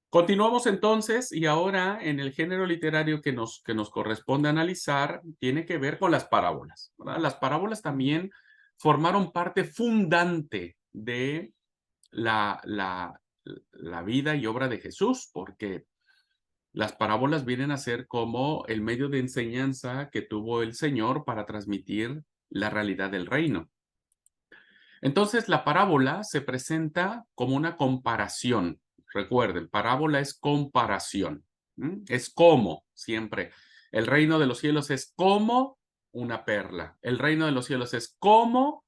Continuamos entonces y ahora en el género literario que nos corresponde analizar tiene que ver con las parábolas, ¿verdad? Las parábolas también formaron parte fundante de la, la, la vida y obra de Jesús, porque las parábolas vienen a ser como el medio de enseñanza que tuvo el Señor para transmitir la realidad del reino. Entonces, la parábola se presenta como una comparación. Recuerden, parábola es comparación. Es como, siempre. El reino de los cielos es como una perla. El reino de los cielos es como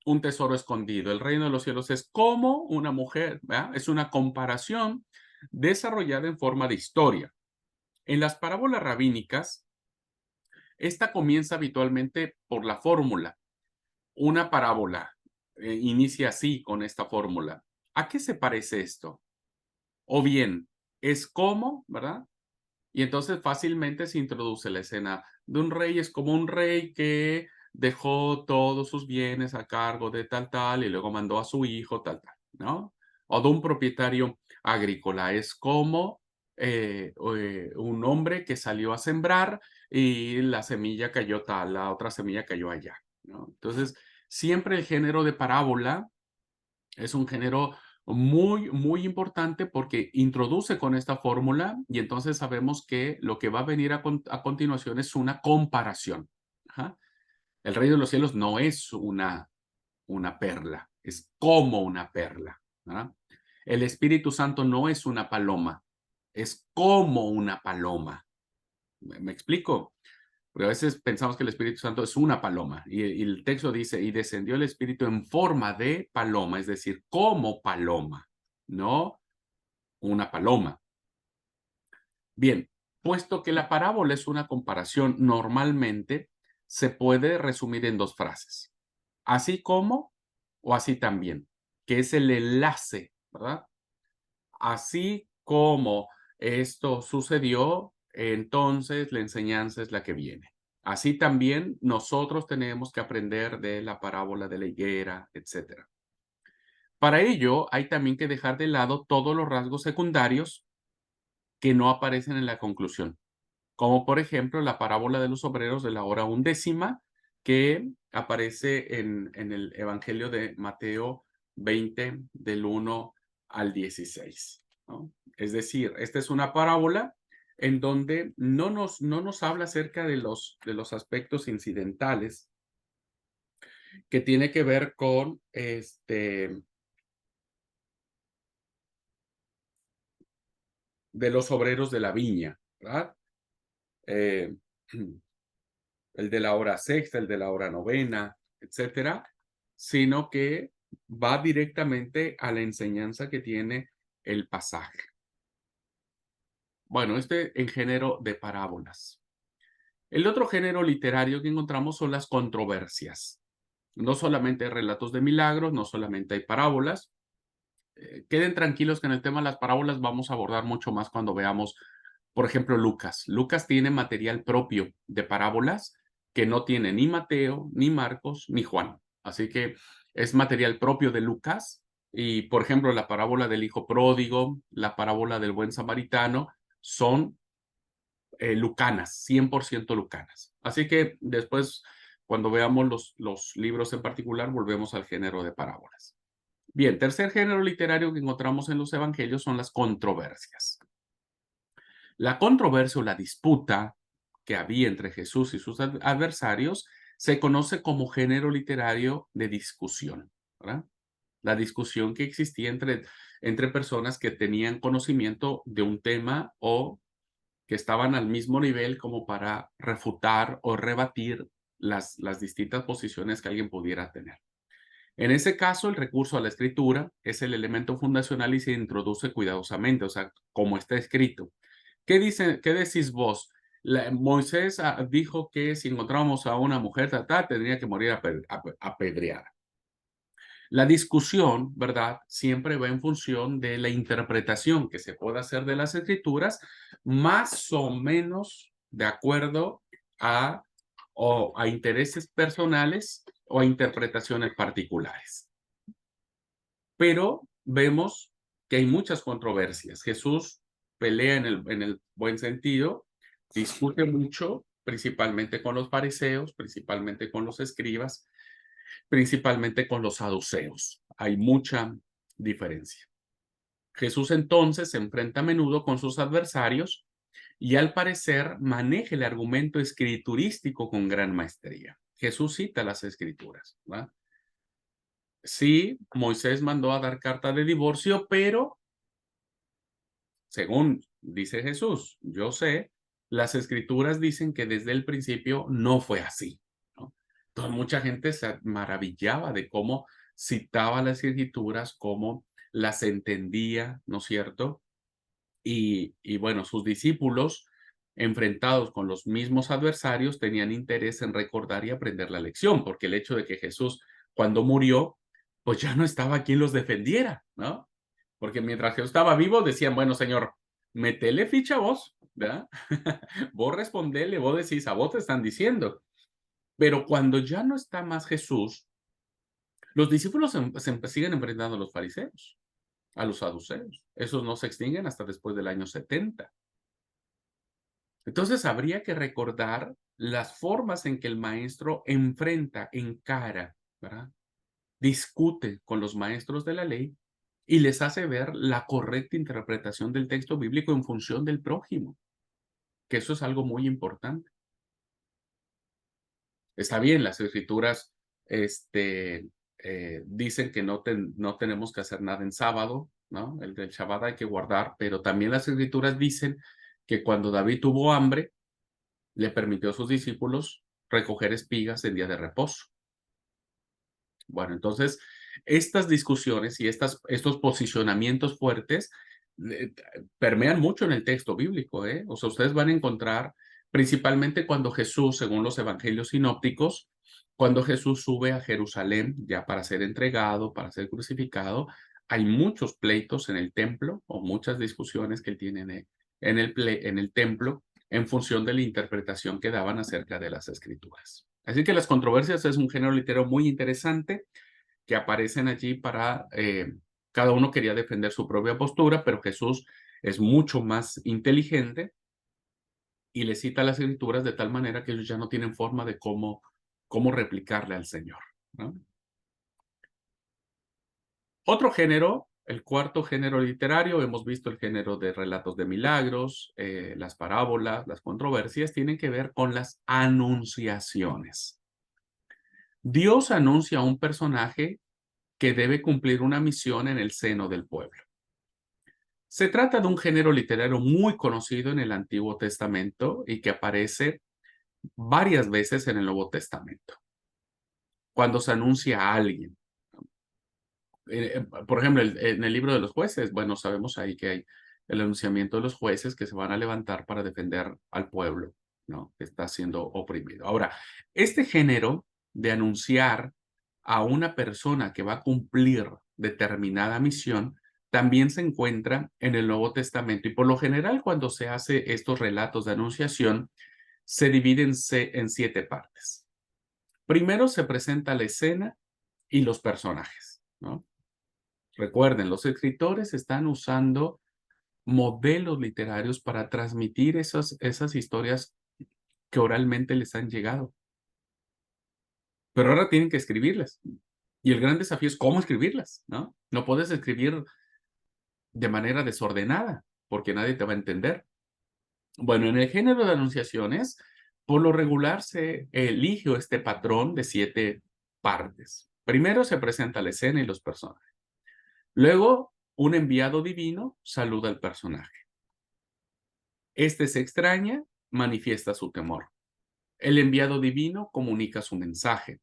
un tesoro escondido. El reino de los cielos es como una mujer. ¿Verdad? Es una comparación desarrollada en forma de historia. En las parábolas rabínicas, esta comienza habitualmente por la fórmula. Una parábola inicia así con esta fórmula. ¿A qué se parece esto? O bien, es como, ¿verdad? Y entonces fácilmente se introduce la escena de un rey. Es como un rey que dejó todos sus bienes a cargo de tal y luego mandó a su hijo tal, ¿no? O de un propietario agrícola. Es como un hombre que salió a sembrar y la semilla cayó tal, la otra semilla cayó allá, ¿no? Entonces, siempre el género de parábola es un género muy, muy importante porque introduce con esta fórmula y entonces sabemos que lo que va a venir a continuación es una comparación. Ajá. El reino de los cielos no es una perla, es como una perla. ¿Verdad? El Espíritu Santo no es una paloma, es como una paloma. ¿Me explico? Porque a veces pensamos que el Espíritu Santo es una paloma y el texto dice, y descendió el Espíritu en forma de paloma, es decir, como paloma, no una paloma. Bien, puesto que la parábola es una comparación, normalmente se puede resumir en dos frases, así como o así también, que es el enlace, ¿verdad? Así como esto sucedió, entonces la enseñanza es la que viene. Así también nosotros tenemos que aprender de la parábola de la higuera, etcétera. Para ello, hay también que dejar de lado todos los rasgos secundarios que no aparecen en la conclusión, como por ejemplo la parábola de los obreros de la hora undécima, que aparece en el Evangelio de Mateo 20, del 1 al 16, ¿no? Es decir, esta es una parábola en donde no nos habla acerca de los aspectos incidentales que tiene que ver con de los obreros de la viña, ¿verdad? Eh, el de la hora sexta, el de la hora novena, etcétera, sino que va directamente a la enseñanza que tiene el pasaje. Bueno, en género de parábolas. El otro género literario que encontramos son las controversias. No solamente hay relatos de milagros, no solamente hay parábolas. Queden tranquilos que en el tema de las parábolas vamos a abordar mucho más cuando veamos, por ejemplo, Lucas. Lucas tiene material propio de parábolas que no tiene ni Mateo, ni Marcos, ni Juan. Así que es material propio de Lucas. Y, por ejemplo, la parábola del hijo pródigo, la parábola del buen samaritano, son lucanas, 100% lucanas. Así que después, cuando veamos los libros en particular, volvemos al género de parábolas. Bien, tercer género literario que encontramos en los evangelios son las controversias. La controversia o la disputa que había entre Jesús y sus adversarios se conoce como género literario de discusión, ¿verdad? La discusión que existía entre personas que tenían conocimiento de un tema o que estaban al mismo nivel como para refutar o rebatir las distintas posiciones que alguien pudiera tener. En ese caso, el recurso a la escritura es el elemento fundacional y se introduce cuidadosamente, o sea, como está escrito. ¿Qué decís vos? Moisés dijo que si encontrábamos a una mujer tendría que morir apedreada. La discusión, ¿verdad? Siempre va en función de la interpretación que se pueda hacer de las escrituras, más o menos de acuerdo a, a intereses personales o a interpretaciones particulares. Pero vemos que hay muchas controversias. Jesús pelea en el buen sentido, discute mucho, principalmente con los fariseos, principalmente con los escribas, principalmente con los saduceos. Hay mucha diferencia. Jesús entonces se enfrenta a menudo con sus adversarios y al parecer maneja el argumento escriturístico con gran maestría. Jesús cita las escrituras, ¿verdad? Sí, Moisés mandó a dar carta de divorcio, pero según dice Jesús, yo sé, las escrituras dicen que desde el principio no fue así, ¿no? Entonces mucha gente se maravillaba de cómo citaba las escrituras, cómo las entendía, ¿no es cierto? Y bueno, sus discípulos, enfrentados con los mismos adversarios, tenían interés en recordar y aprender la lección, porque el hecho de que Jesús, cuando murió, pues ya no estaba quien los defendiera, ¿no? Porque mientras Jesús estaba vivo, decían, bueno, Señor, metele ficha a vos, ¿verdad? Vos respondele, vos decís, a vos te están diciendo. Pero cuando ya no está más Jesús, los discípulos siguen enfrentando a los fariseos, a los saduceos. Esos no se extinguen hasta después del año 70. Entonces habría que recordar las formas en que el maestro enfrenta, encara, ¿verdad? Discute con los maestros de la ley y les hace ver la correcta interpretación del texto bíblico en función del prójimo, que eso es algo muy importante. Está bien, las escrituras dicen que no tenemos que hacer nada en sábado, ¿no? El del Shabbat hay que guardar, pero también las escrituras dicen que cuando David tuvo hambre, le permitió a sus discípulos recoger espigas en día de reposo. Bueno, entonces, estas discusiones y estos posicionamientos fuertes eh, permean mucho en el texto bíblico, ¿eh? O sea, ustedes van a encontrar, principalmente cuando Jesús, según los evangelios sinópticos, cuando Jesús sube a Jerusalén ya para ser entregado, para ser crucificado, hay muchos pleitos en el templo o muchas discusiones que él tiene en el templo en función de la interpretación que daban acerca de las escrituras. Así que las controversias es un género literario muy interesante que aparecen allí para, cada uno quería defender su propia postura, pero Jesús es mucho más inteligente y le cita las escrituras de tal manera que ellos ya no tienen forma de cómo replicarle al Señor, ¿no? Otro género, el cuarto género literario, hemos visto el género de relatos de milagros, las parábolas, las controversias, tienen que ver con las anunciaciones. Dios anuncia a un personaje que debe cumplir una misión en el seno del pueblo. Se trata de un género literario muy conocido en el Antiguo Testamento y que aparece varias veces en el Nuevo Testamento, cuando se anuncia a alguien. Por ejemplo, en el libro de los jueces, bueno, sabemos ahí que hay el anunciamiento de los jueces que se van a levantar para defender al pueblo, ¿no? Que está siendo oprimido. Ahora, este género de anunciar a una persona que va a cumplir determinada misión también se encuentra en el Nuevo Testamento y por lo general cuando se hace estos relatos de anunciación se dividen en 7 partes. Primero se presenta la escena y los personajes, ¿no? Recuerden, los escritores están usando modelos literarios para transmitir esas historias que oralmente les han llegado. Pero ahora tienen que escribirlas. Y el gran desafío es cómo escribirlas, ¿no? No puedes escribir de manera desordenada, porque nadie te va a entender. Bueno, en el género de anunciaciones, por lo regular se elige este patrón de 7 partes. Primero se presenta la escena y los personajes. Luego, un enviado divino saluda al personaje. Este se extraña, manifiesta su temor. El enviado divino comunica su mensaje.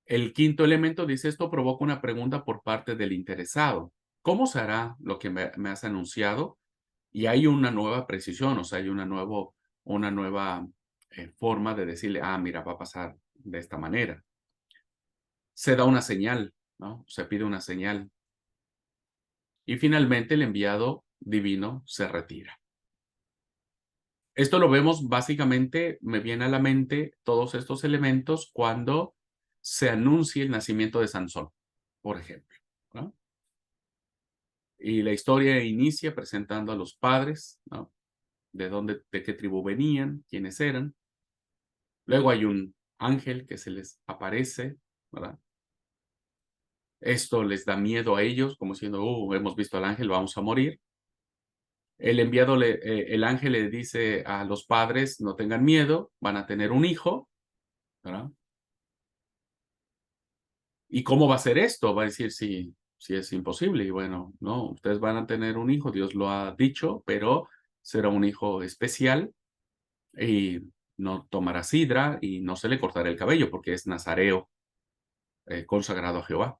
El quinto elemento dice esto provoca una pregunta por parte del interesado. ¿Cómo se hará lo que me has anunciado? Y hay una nueva precisión, o sea, hay una nueva forma de decirle, ah, mira, va a pasar de esta manera. Se da una señal, ¿no? Se pide una señal. Y finalmente el enviado divino se retira. Esto lo vemos básicamente, me viene a la mente todos estos elementos cuando se anuncia el nacimiento de Sansón, por ejemplo, ¿no? Y la historia inicia presentando a los padres, ¿no? De qué tribu venían, quiénes eran. Luego hay un ángel que se les aparece, ¿verdad? Esto les da miedo a ellos, como diciendo, hemos visto al ángel, vamos a morir. El ángel le dice a los padres, no tengan miedo, van a tener un hijo, ¿verdad? ¿Y cómo va a ser esto? Va a decir si es imposible. Y bueno, no, ustedes van a tener un hijo, Dios lo ha dicho, pero será un hijo especial y no tomará sidra y no se le cortará el cabello porque es nazareo, consagrado a Jehová.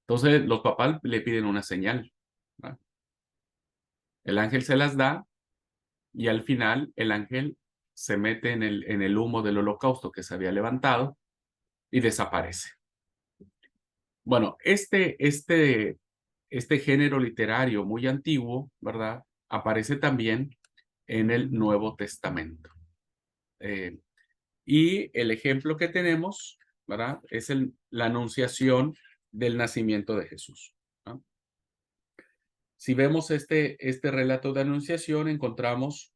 Entonces los papás le piden una señal, ¿verdad? El ángel se las da y al final el ángel se mete en el humo del holocausto que se había levantado y desaparece. Bueno, este género literario muy antiguo, ¿verdad? Aparece también en el Nuevo Testamento. Y el ejemplo que tenemos, ¿verdad? Es la anunciación del nacimiento de Jesús, ¿no? Si vemos este relato de anunciación, encontramos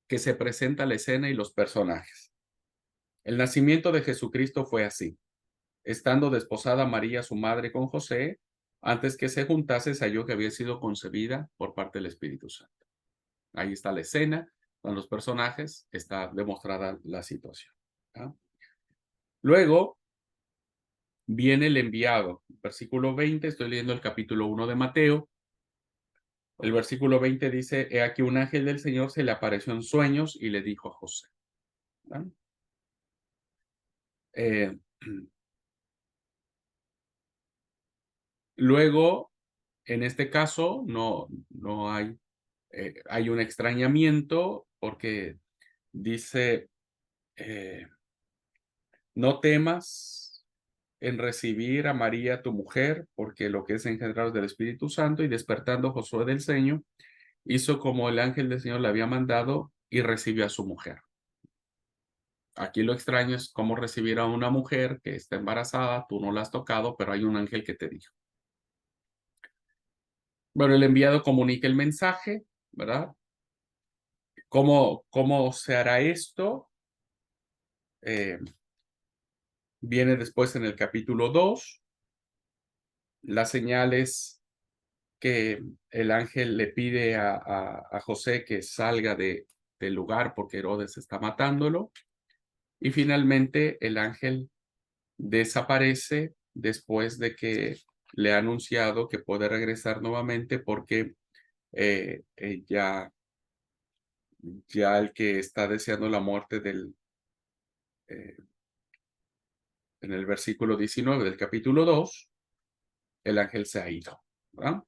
que se presenta la escena y los personajes. El nacimiento de Jesucristo fue así. Estando desposada María, su madre, con José, antes que se juntase, se halló que había sido concebida por parte del Espíritu Santo. Ahí está la escena, con los personajes, está demostrada la situación, ¿no? Luego viene el enviado. Versículo 20, estoy leyendo el capítulo 1 de Mateo. El versículo 20 dice, he aquí un ángel del Señor se le apareció en sueños y le dijo a José, ¿no? Eh, luego, en este caso, no hay, hay un extrañamiento porque dice, no temas en recibir a María tu mujer, porque lo que es engendrado del Espíritu Santo, y despertando Josué del sueño, hizo como el ángel del Señor le había mandado y recibió a su mujer. Aquí lo extraño es cómo recibir a una mujer que está embarazada, tú no la has tocado, pero hay un ángel que te dijo. Bueno, el enviado comunica el mensaje, ¿verdad? ¿Cómo se hará esto? Viene después en el capítulo 2. Las señales que el ángel le pide a José que salga del lugar porque Herodes está matándolo. Y finalmente el ángel desaparece después de que le ha anunciado que puede regresar nuevamente porque ya el que está deseando la muerte eh, en el versículo 19 del capítulo 2, el ángel se ha ido, ¿verdad?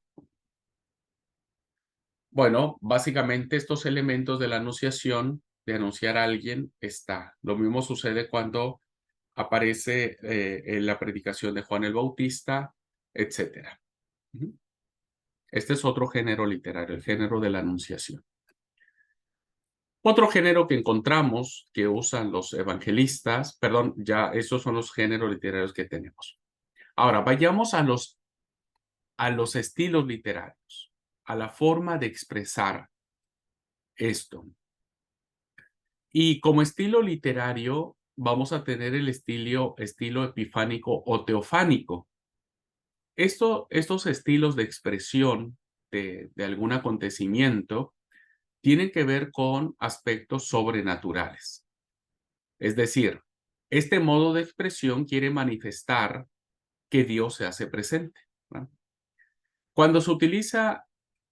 Bueno, básicamente estos elementos de la anunciación, de anunciar a alguien, está. Lo mismo sucede cuando aparece en la predicación de Juan el Bautista, etcétera. Este es otro género literario, el género de la anunciación. Otro género que encontramos que usan los evangelistas, perdón, ya esos son los géneros literarios que tenemos. Ahora, vayamos a los estilos literarios, a la forma de expresar esto. Y como estilo literario, vamos a tener el estilo epifánico o teofánico. Estos estilos de expresión de algún acontecimiento tienen que ver con aspectos sobrenaturales. Es decir, este modo de expresión quiere manifestar que Dios se hace presente, ¿no? Cuando se utiliza,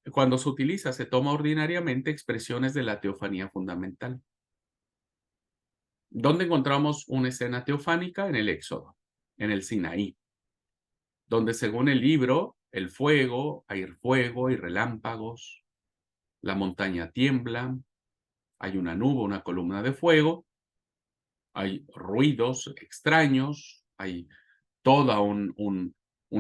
se toma ordinariamente expresiones de la teofanía fundamental. ¿Dónde encontramos una escena teofánica? En el Éxodo, en el Sinaí, donde según el libro, hay fuego y relámpagos, la montaña tiembla, hay una nube, una columna de fuego, hay ruidos extraños, hay todo un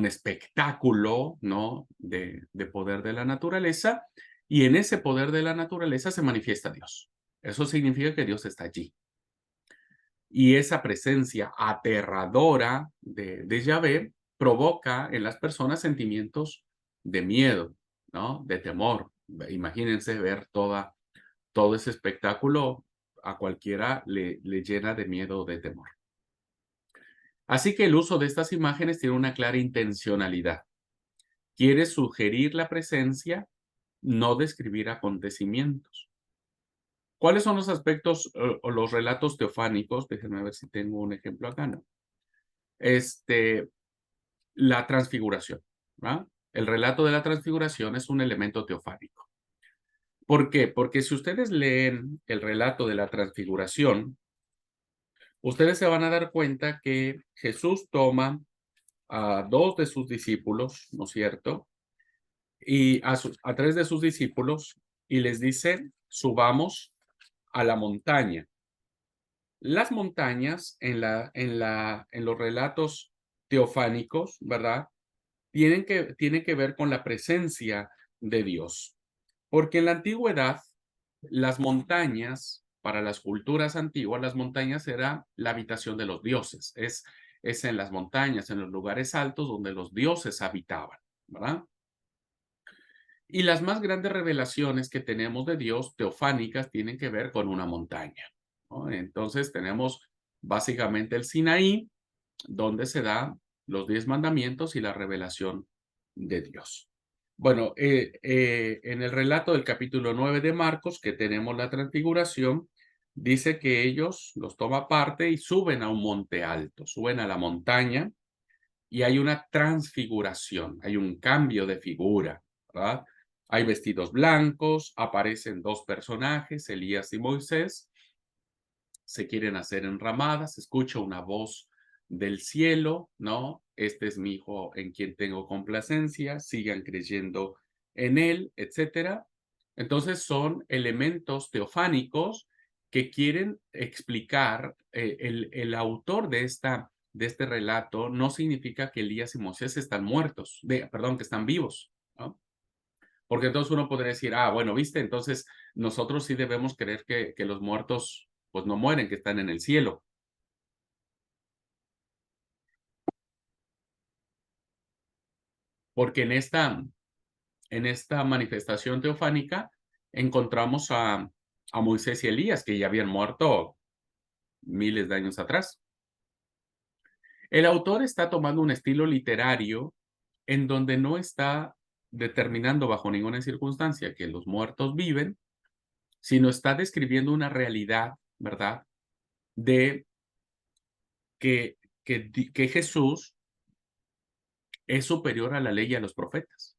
espectáculo, ¿no? de poder de la naturaleza, y en ese poder de la naturaleza se manifiesta Dios. Eso significa que Dios está allí. Y esa presencia aterradora de Yahvé provoca en las personas sentimientos de miedo, ¿no? De temor. Imagínense ver todo ese espectáculo, a cualquiera le llena de miedo o de temor. Así que el uso de estas imágenes tiene una clara intencionalidad. Quiere sugerir la presencia, no describir acontecimientos. ¿Cuáles son los aspectos o los relatos teofánicos? Déjenme ver si tengo un ejemplo acá, ¿no? La transfiguración, ¿verdad? El relato de la transfiguración es un elemento teofánico. ¿Por qué? Porque si ustedes leen el relato de la transfiguración, ustedes se van a dar cuenta que Jesús toma a dos de sus discípulos, ¿no es cierto? Y a tres de sus discípulos y les dice, subamos a la montaña. Las montañas en los relatos teofánicos, ¿verdad? Tienen que ver con la presencia de Dios. Porque en la antigüedad, las montañas, para las culturas antiguas, las montañas era la habitación de los dioses. Es en las montañas, en los lugares altos donde los dioses habitaban, ¿verdad? Y las más grandes revelaciones que tenemos de Dios, teofánicas, tienen que ver con una montaña, ¿no? Entonces tenemos básicamente el Sinaí, donde se dan los 10 mandamientos y la revelación de Dios. Bueno, en el relato del capítulo 9 de Marcos, que tenemos la transfiguración, dice que ellos los toma aparte y suben a un monte alto, suben a la montaña y hay una transfiguración, hay un cambio de figura, ¿verdad? Hay vestidos blancos, aparecen dos personajes, Elías y Moisés, se quieren hacer enramadas, se escucha una voz del cielo, ¿no? Este es mi hijo en quien tengo complacencia, sigan creyendo en él, etcétera. Entonces son elementos teofánicos que quieren explicar, el autor de este relato no significa que Elías y Moisés están muertos, perdón, que están vivos, ¿no? Porque entonces uno podría decir, ah, bueno, viste, entonces nosotros sí debemos creer que los muertos pues no mueren, que están en el cielo. Porque en esta manifestación teofánica encontramos a Moisés y Elías, que ya habían muerto miles de años atrás. El autor está tomando un estilo literario en donde no está determinando bajo ninguna circunstancia que los muertos viven, sino está describiendo una realidad, ¿verdad? De que Jesús es superior a la ley y a los profetas,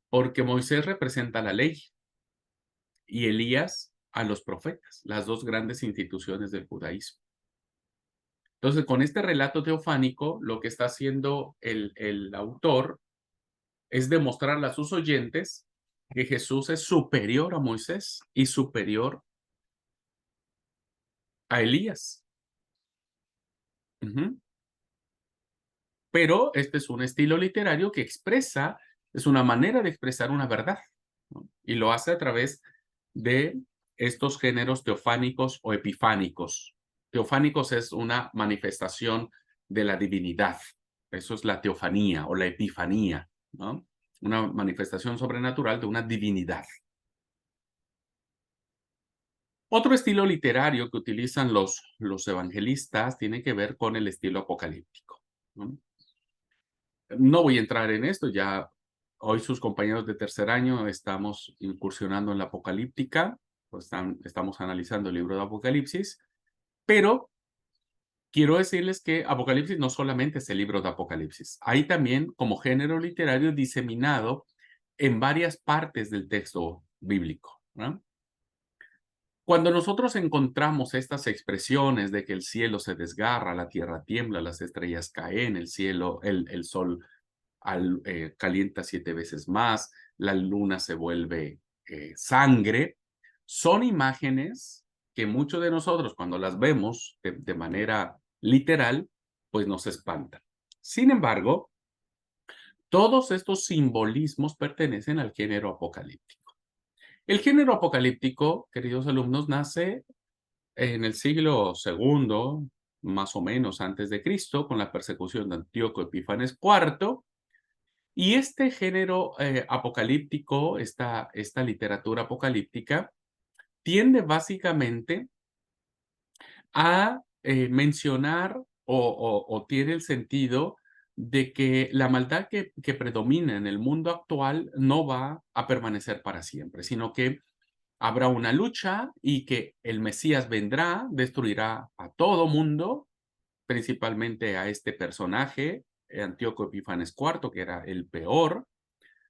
porque Moisés representa la ley y Elías a los profetas, las dos grandes instituciones del judaísmo. Entonces, con este relato teofánico, lo que está haciendo el autor es demostrarle a sus oyentes que Jesús es superior a Moisés y superior a Elías. Ujú. Pero este es un estilo literario que expresa, es una manera de expresar una verdad, ¿no? Y lo hace a través de estos géneros teofánicos o epifánicos. Teofánicos es una manifestación de la divinidad. Eso es la teofanía o la epifanía, ¿no? Una manifestación sobrenatural de una divinidad. Otro estilo literario que utilizan los evangelistas tiene que ver con el estilo apocalíptico, ¿no? No voy a entrar en esto, ya hoy sus compañeros de tercer año estamos incursionando en la apocalíptica, pues estamos analizando el libro de Apocalipsis, pero quiero decirles que Apocalipsis no solamente es el libro de Apocalipsis, hay también como género literario diseminado en varias partes del texto bíblico, ¿no? Cuando nosotros encontramos estas expresiones de que el cielo se desgarra, la tierra tiembla, las estrellas caen, el cielo, el sol calienta 7 veces más, la luna se vuelve sangre, son imágenes que muchos de nosotros cuando las vemos de manera literal, pues nos espantan. Sin embargo, todos estos simbolismos pertenecen al género apocalíptico. El género apocalíptico, queridos alumnos, nace en el siglo segundo, más o menos antes de Cristo, con la persecución de Antíoco Epífanes IV, Y este género apocalíptico, esta literatura apocalíptica, tiende básicamente a mencionar o tiene el sentido de que la maldad que predomina en el mundo actual no va a permanecer para siempre, sino que habrá una lucha y que el Mesías vendrá, destruirá a todo mundo, principalmente a este personaje, Antíoco Epifanes IV, que era el peor,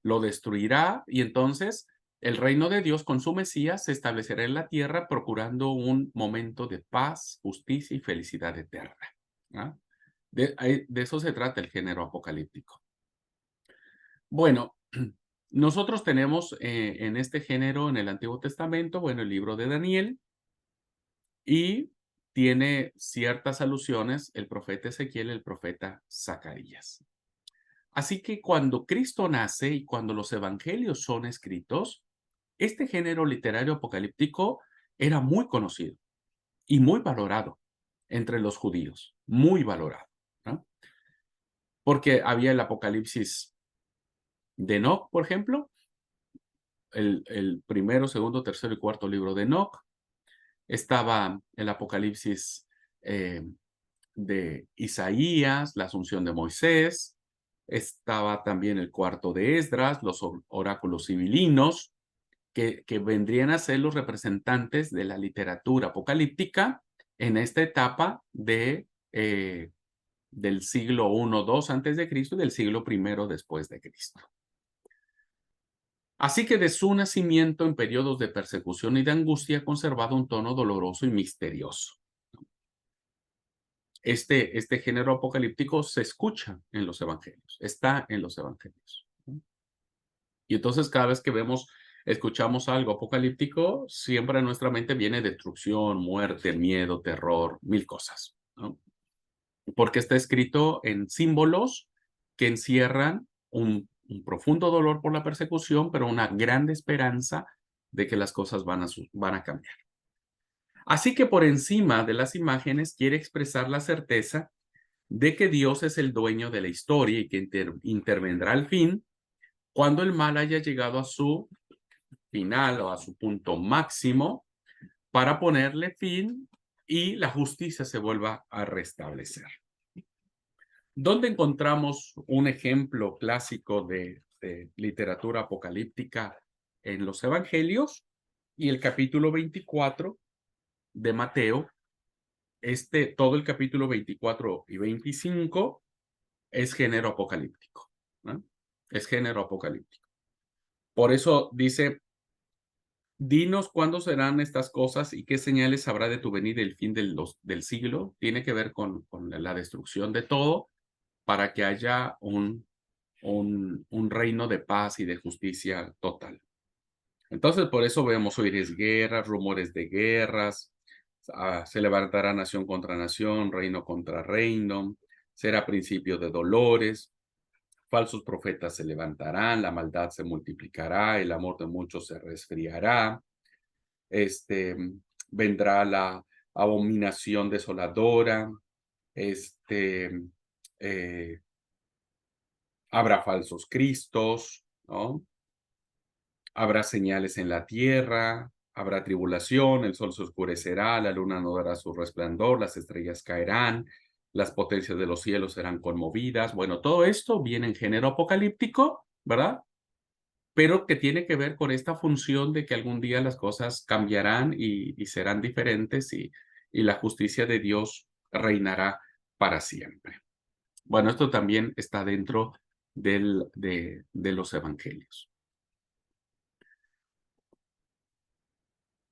lo destruirá y entonces el reino de Dios con su Mesías se establecerá en la tierra procurando un momento de paz, justicia y felicidad eterna. ¿Ah? De eso se trata el género apocalíptico. Bueno, nosotros tenemos en este género en el Antiguo Testamento, bueno, el libro de Daniel y tiene ciertas alusiones el profeta Ezequiel, el profeta Zacarías. Así que cuando Cristo nace y cuando los evangelios son escritos, este género literario apocalíptico era muy conocido y muy valorado entre los judíos, muy valorado, ¿no? Porque había el Apocalipsis de Enoc, por ejemplo, el primero, segundo, tercero y cuarto libro de Enoc. Estaba el Apocalipsis de Isaías, la asunción de Moisés. Estaba también el cuarto de Esdras, los oráculos sibilinos, que vendrían a ser los representantes de la literatura apocalíptica en esta etapa del siglo I, II antes de Cristo y del siglo I después de Cristo. Así que de su nacimiento en periodos de persecución y de angustia ha conservado un tono doloroso y misterioso. Este género apocalíptico se escucha en los evangelios, está en los evangelios. Y entonces cada vez que escuchamos algo apocalíptico, siempre a nuestra mente viene destrucción, muerte, miedo, terror, mil cosas, ¿no? Porque está escrito en símbolos que encierran un profundo dolor por la persecución, pero una grande esperanza de que las cosas van a cambiar. Así que por encima de las imágenes quiere expresar la certeza de que Dios es el dueño de la historia y que intervendrá al fin cuando el mal haya llegado a su final o a su punto máximo para ponerle fin y la justicia se vuelva a restablecer. ¿Dónde encontramos un ejemplo clásico de literatura apocalíptica en los evangelios? Y el capítulo 24 de Mateo, todo el capítulo 24 y 25 es género apocalíptico, ¿no? Es género apocalíptico. Por eso dice, dinos cuándo serán estas cosas y qué señales habrá de tu venida el fin del siglo. Tiene que ver con la destrucción de todo para que haya un reino de paz y de justicia total. Entonces, por eso vemos oíres guerras, rumores de guerras, se levantará nación contra nación, reino contra reino, será principio de dolores, falsos profetas se levantarán, la maldad se multiplicará, el amor de muchos se resfriará, este, vendrá la abominación desoladora, eh, habrá falsos cristos, ¿no? Habrá señales en la tierra, habrá tribulación, el sol se oscurecerá, la luna no dará su resplandor, las estrellas caerán, las potencias de los cielos serán conmovidas. Bueno, todo esto viene en género apocalíptico, ¿verdad? Pero que tiene que ver con esta función de que algún día las cosas cambiarán y serán diferentes y la justicia de Dios reinará para siempre. Bueno, esto también está dentro de los evangelios.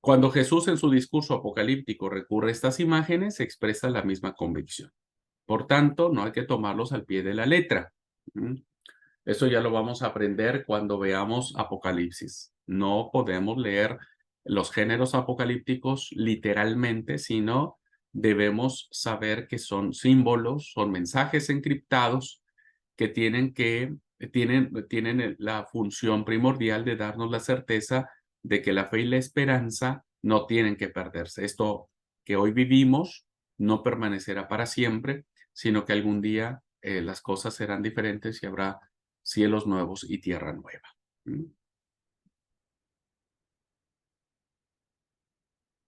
Cuando Jesús en su discurso apocalíptico recurre a estas imágenes, expresa la misma convicción. Por tanto, no hay que tomarlos al pie de la letra. Eso ya lo vamos a aprender cuando veamos Apocalipsis. No podemos leer los géneros apocalípticos literalmente, sino debemos saber que son símbolos, son mensajes encriptados que tienen la función primordial de darnos la certeza de que la fe y la esperanza no tienen que perderse. Esto que hoy vivimos no permanecerá para siempre, sino que algún día las cosas serán diferentes y habrá cielos nuevos y tierra nueva. ¿Mm?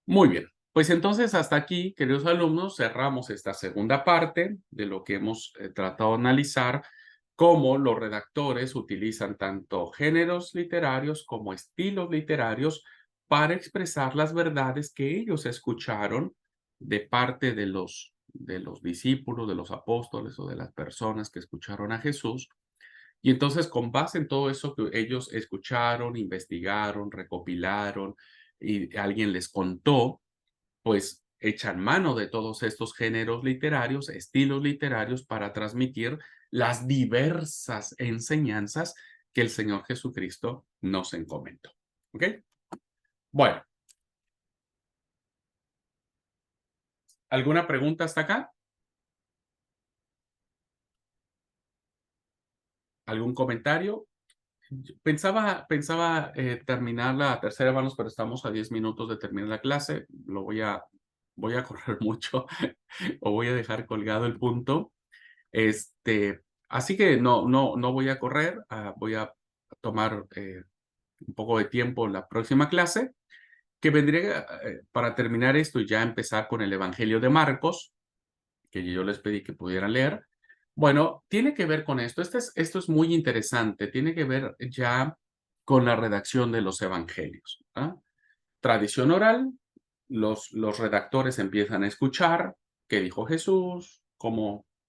Muy bien. Pues entonces hasta aquí, queridos alumnos, cerramos esta segunda parte de lo que hemos tratado de analizar, cómo los redactores utilizan tanto géneros literarios como estilos literarios para expresar las verdades que ellos escucharon de parte de los discípulos, de los apóstoles o de las personas que escucharon a Jesús. Y entonces, con base en todo eso que ellos escucharon, investigaron, recopilaron y alguien les contó, pues echan mano de todos estos géneros literarios, estilos literarios para transmitir las diversas enseñanzas que el Señor Jesucristo nos encomendó. ¿Ok? Bueno, ¿alguna pregunta hasta acá? ¿Algún comentario? Pensaba terminar la tercera, hermanos, pero estamos a 10 minutos de terminar la clase. Voy a correr mucho o voy a dejar colgado el punto. Así que no voy a correr, voy a tomar un poco de tiempo en la próxima clase, que vendría para terminar esto y ya empezar con el Evangelio de Marcos, que yo les pedí que pudieran leer. Bueno, tiene que ver con esto. Esto es muy interesante. Tiene que ver ya con la redacción de los evangelios. ¿Ah? Tradición oral, los redactores empiezan a escuchar qué dijo Jesús,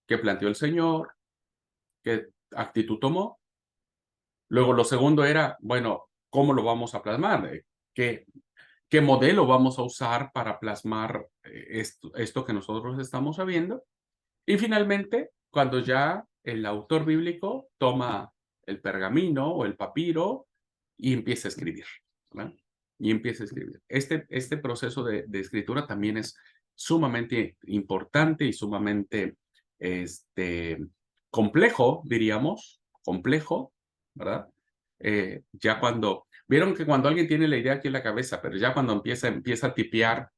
qué planteó el Señor, qué actitud tomó. Luego lo segundo era, bueno, ¿cómo lo vamos a plasmar? ¿Qué, qué modelo vamos a usar para plasmar esto que nosotros estamos sabiendo? Y finalmente, cuando ya el autor bíblico toma el pergamino o el papiro y empieza a escribir, ¿verdad? Y empieza a escribir. Este proceso de escritura también es sumamente importante y sumamente este, complejo, diríamos, complejo, ¿verdad? Ya vieron que cuando alguien tiene la idea aquí en la cabeza, pero ya cuando empieza a tipear,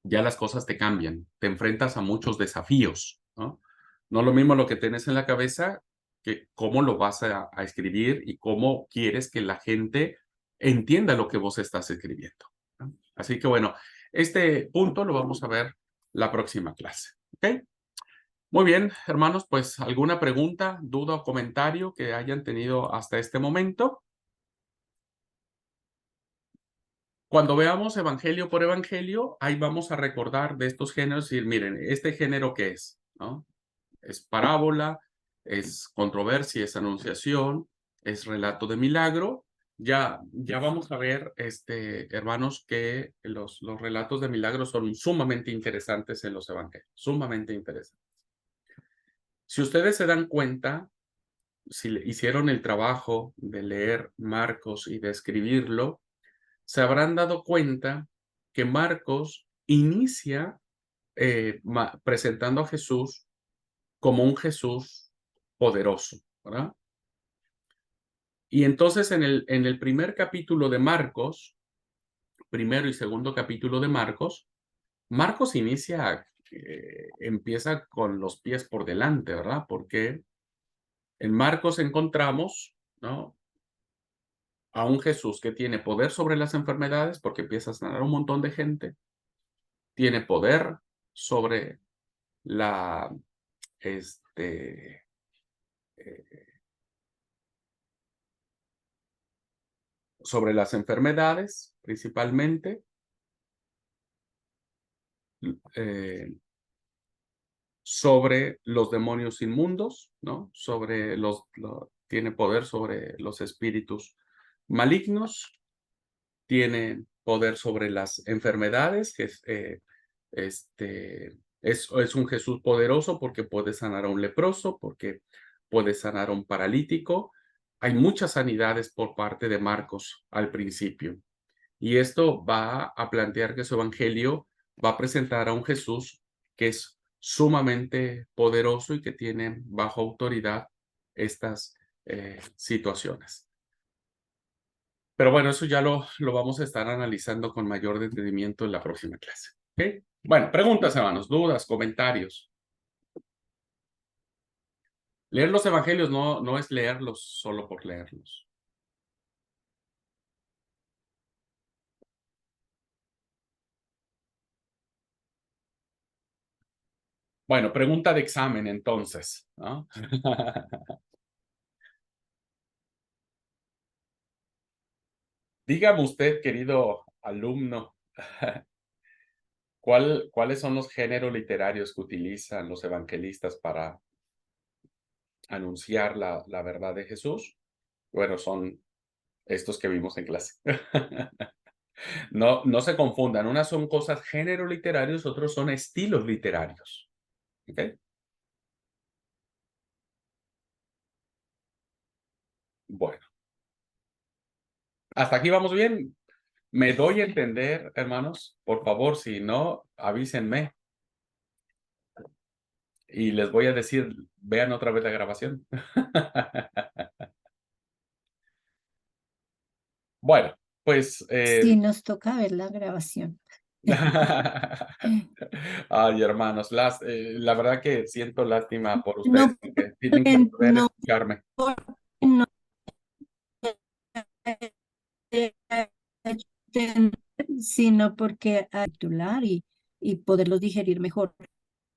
ya las cosas te cambian, te enfrentas a muchos desafíos, ¿no? No lo mismo lo que tienes en la cabeza que cómo lo vas a escribir y cómo quieres que la gente entienda lo que vos estás escribiendo, ¿no? Así que bueno, este punto lo vamos a ver la próxima clase, ¿ok? Muy bien, hermanos, pues alguna pregunta, duda o comentario que hayan tenido hasta este momento. Cuando veamos evangelio por evangelio, ahí vamos a recordar de estos géneros y decir, miren, ¿este género qué es? ¿No? Es parábola, es controversia, es anunciación, es relato de milagro. Ya vamos a ver, hermanos, que los relatos de milagro son sumamente interesantes en los evangelios, sumamente interesantes. Si ustedes se dan cuenta, si hicieron el trabajo de leer Marcos y de escribirlo, se habrán dado cuenta que Marcos inicia presentando a Jesús como un Jesús poderoso, ¿verdad? Y entonces en el primer capítulo de Marcos, primero y segundo capítulo de Marcos, Marcos empieza con los pies por delante, ¿verdad? Porque en Marcos encontramos, ¿no? A un Jesús que tiene poder sobre las enfermedades porque empieza a sanar a un montón de gente, tiene poder sobre la, este, eh, sobre las enfermedades principalmente, eh, sobre los demonios inmundos, ¿no? Tiene poder sobre los espíritus malignos, tiene poder sobre las enfermedades, que es un Jesús poderoso porque puede sanar a un leproso, porque puede sanar a un paralítico. Hay muchas sanidades por parte de Marcos al principio. Y esto va a plantear que su evangelio va a presentar a un Jesús que es sumamente poderoso y que tiene bajo autoridad estas situaciones. Pero bueno, eso ya lo vamos a estar analizando con mayor detenimiento en la próxima clase. ¿Ok? Bueno, preguntas, hermanos, dudas, comentarios. Leer los evangelios no es leerlos solo por leerlos. Bueno, pregunta de examen entonces, ¿no? Dígame usted, querido alumno, ¿cuáles son los géneros literarios que utilizan los evangelistas para anunciar la verdad de Jesús? Bueno, son estos que vimos en clase. No se confundan, unas son cosas géneros literarios, otros son estilos literarios. ¿Ok? Bueno, hasta aquí vamos bien. ¿Me doy a entender, hermanos? Por favor, si no, avísenme y les voy a decir, vean otra vez la grabación. Bueno, pues, Sí, nos toca ver la grabación. ay, hermanos, la verdad que siento lástima por ustedes, No, que tienen que porque volver a escucharme. no entender, sino porque a titular y poderlos digerir mejor,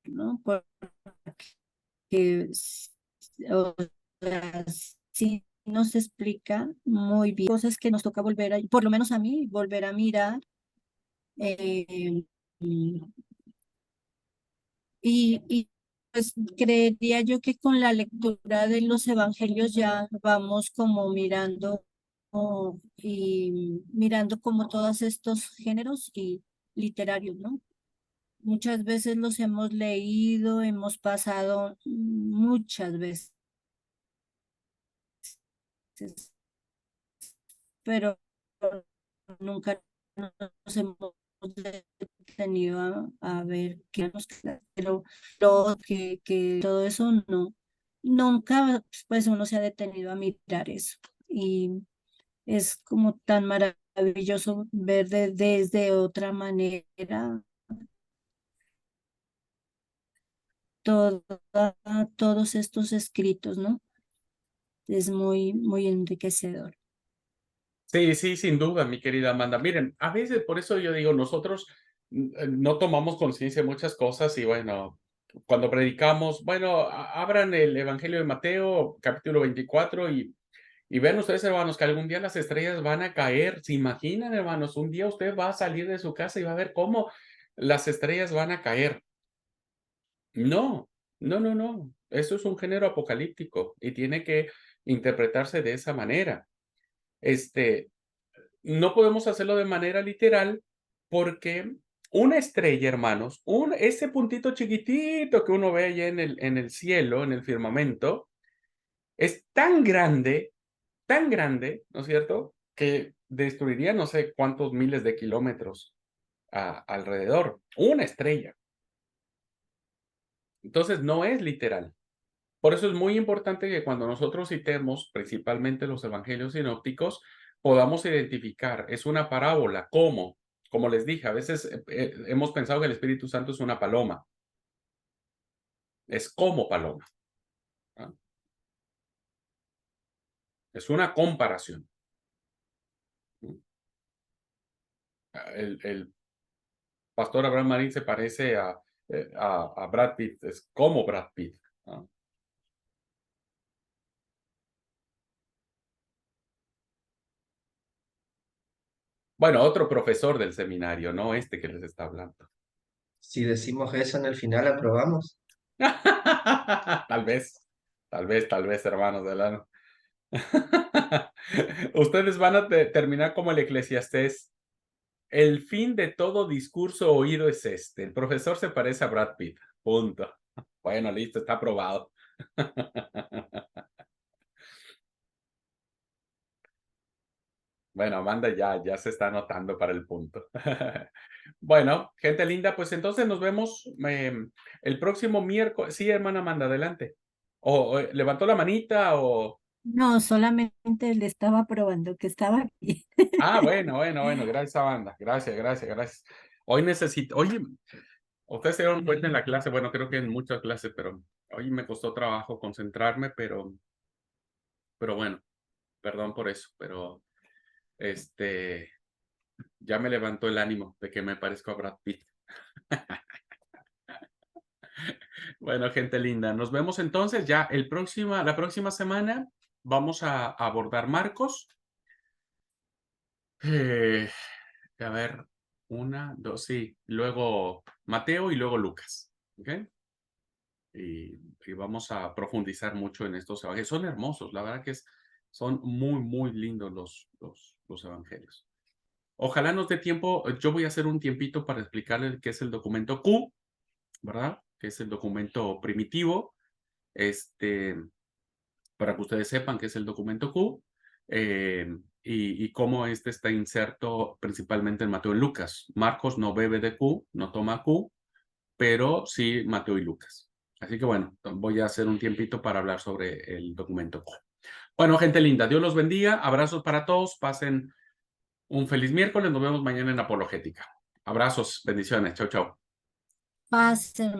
¿no? Porque o sea, sí nos explica muy bien cosas que nos toca volver a, por lo menos a mí, volver a mirar. eh, pues creería yo que con la lectura de los evangelios ya vamos como mirando y mirando como todos estos géneros y literarios, ¿no? Muchas veces los hemos leído, hemos pasado muchas veces, pero nunca nos hemos detenido a ver qué nos queda. Pero que todo eso no, nunca pues uno se ha detenido a mirar eso. Y es como tan maravilloso ver desde otra manera todos estos escritos, ¿no? Es muy, muy enriquecedor. Sí, sí, sin duda, mi querida Amanda. Miren, a veces por eso yo digo, nosotros no tomamos conciencia de muchas cosas y bueno, cuando predicamos, bueno, abran el Evangelio de Mateo, capítulo 24 y vean ustedes, hermanos, que algún día las estrellas van a caer. ¿Se imaginan, hermanos? Un día usted va a salir de su casa y va a ver cómo las estrellas van a caer. No, no. Eso es un género apocalíptico y tiene que interpretarse de esa manera. Este, no podemos hacerlo de manera literal porque una estrella, hermanos, ese puntito chiquitito que uno ve allá en el cielo, en el firmamento, es tan grande, ¿no es cierto? Que destruiría no sé cuántos miles de kilómetros alrededor. Una estrella. Entonces, no es literal. Por eso es muy importante que cuando nosotros citemos principalmente los evangelios sinópticos, podamos identificar, es una parábola, ¿cómo? Como les dije, a veces hemos pensado que el Espíritu Santo es una paloma, es como paloma, ¿ah? Es una comparación. ¿No? El pastor Abraham Marín se parece a Brad Pitt, es como Brad Pitt. ¿Ah? Bueno, otro profesor del seminario, no este que les está hablando. Si decimos eso en el final, aprobamos. Tal vez, tal vez, hermanos del ano. Ustedes van a terminar como el Eclesiastés. El fin de todo discurso oído es este. El profesor se parece a Brad Pitt. Punto. Bueno, listo, está aprobado. Bueno, Amanda ya se está anotando para el punto. Bueno, gente linda, pues entonces nos vemos el próximo miércoles. Sí, hermana Amanda, adelante. O levantó la manita o... No, solamente le estaba probando que estaba aquí. Ah, bueno, gracias, Amanda. Gracias. Hoy necesito, oye, ustedes se dieron cuenta en la clase, bueno, creo que en muchas clases, pero Hoy me costó trabajo concentrarme, pero bueno, perdón por eso, pero ya me levantó el ánimo de que me parezco a Brad Pitt. Bueno, gente linda, nos vemos entonces ya la próxima semana. Vamos a abordar Marcos. A ver, 1, 2, sí. Luego Mateo y luego Lucas. ¿Ok? Y vamos a profundizar mucho en estos evangelios. Son hermosos, la verdad que son muy, muy lindos los evangelios. Ojalá nos dé tiempo. Yo voy a hacer un tiempito para explicarles qué es el documento Q, ¿verdad? Que es el documento primitivo. Para que ustedes sepan qué es el documento Q y cómo este está inserto principalmente en Mateo y Lucas. Marcos no bebe de Q, no toma Q, pero sí Mateo y Lucas. Así que bueno, voy a hacer un tiempito para hablar sobre el documento Q. Bueno, gente linda, Dios los bendiga. Abrazos para todos. Pasen un feliz miércoles. Nos vemos mañana en Apologética. Abrazos, bendiciones. Chau, chau. Paz, hermano.